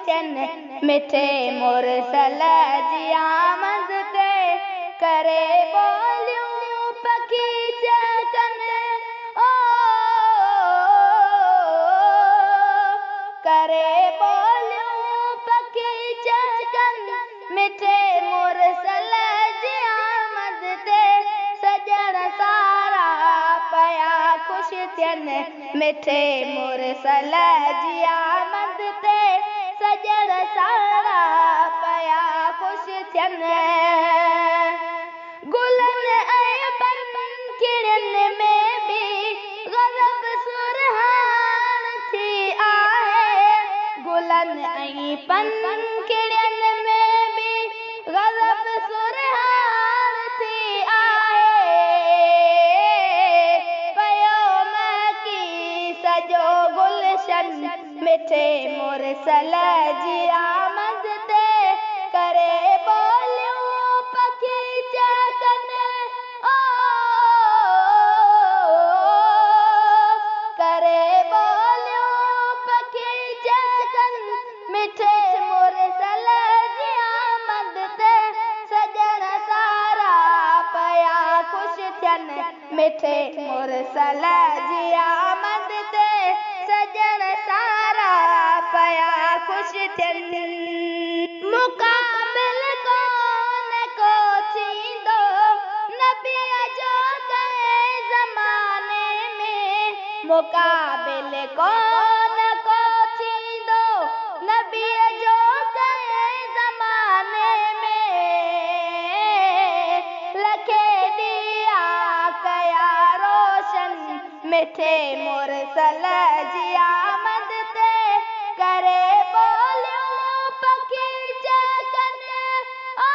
थियनि मिठे मुरसल जी आमद ते करे ॿोलियूं पखी चहकनि ओ करे ॿोलियूं पखी चहकनि मिठे मुरसल जी आमद ते सजण सारा पया ख़ुशि थियनि मिठे मुरसल जी आमद ते सजण सारा पया ख़ुशि थियनि गुलनि ऐं पंखिड़ियुनि में बि ग़ज़ब सुरहान थी आहे गुलनि ऐं पंखिड़ियुनि में बि ग़ज़ब सुरहान थी आहे पयो महकी सॼो गुलशन मिठे मुरसल जी आमद ते करे ॿोलियूं पखी चहकनि ओ करे ॿोलियूं पखी चहकनि मिठे मुरसल जी आमद ते सजण सारा पया ख़ुशि थियनि मिठे मुरसल जी आमद ते सजण सारा पया ख़ुशि थियनि मुक़ाबिल कोन को थींदो नबीअ जो कंहिं ज़माने में मुक़ाबिल कोन को थींदो नबीअ जो कंहिं ज़माने में लखे ॾिया कया रोशन मिठे मुरसल जी आमद ते करे ॿोलियूं पखी चहकनि ओ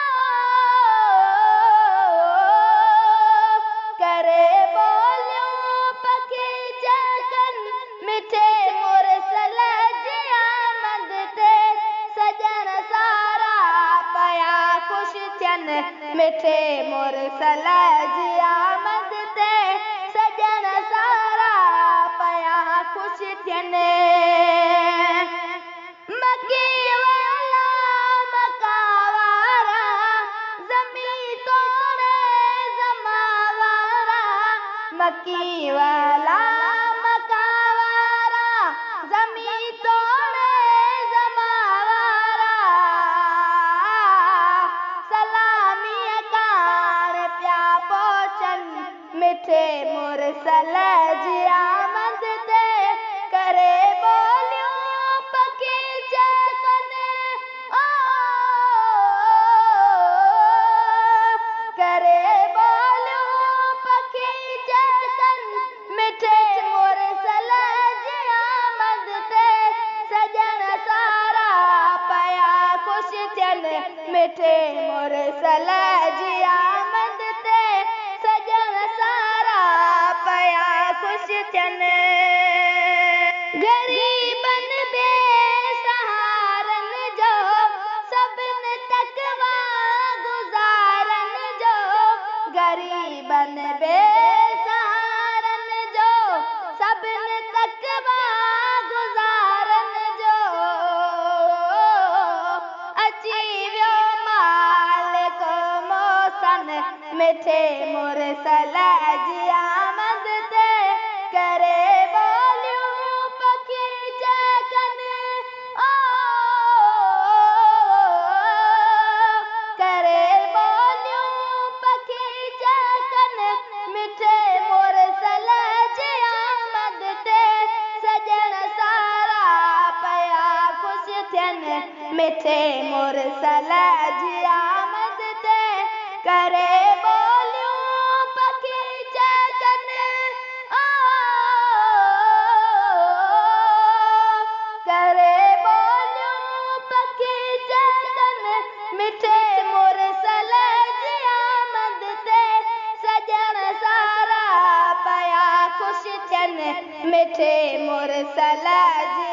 करे ॿोलियूं पखी चहकनि मिठे मुरसल जी आमद ते सजण सारा पया ख़ुशि थियनि मिठे मुरसल जी आमद ते सजण सारा पया ख़ुशि थियनि मकी वाला मका वारा ज़मीं तोड़े ज़मा वारा मकी वाला मका वारा ज़मीं तोड़े ज़मा वारा सलामीअ कान पिया पहुचनि मिठे मुरसल जी आमद ते करे ॿोलियूं पखी चहकनि ओ करे ॿोलियूं पखी चहकनि मिठे मुरसल जी आमद ते सजण सारा पया ख़ुशि थियनि मिठे मुरसल जी आमद ते सजण सारा पया ख़ुशि थियनि ग़रीबनि बेसहारनि जो सभिनी तकवा गुज़ारनि जो ग़रीबनि बेसहारनि जो सभिनी तकवा गुज़ारनि जो अची वियो मालिक मौसन मिठे मुरसल जी आमद ते करे ॿोलियूं पखी चहकनि ओ करे ॿोलियूं पखी चहकनि मिठे मुरसल जी आमद ते सजण सारा पया ख़ुशि थियनि मिठे मुरसल जी आमद ते करे ॿोलियूं पखी चहकनि ओ करे ॿोलियूं पखी चहकनि मिठे मुरसल जी आमद ते सजण सारा पया ख़ुशि थियनि मिठे मुरसल जी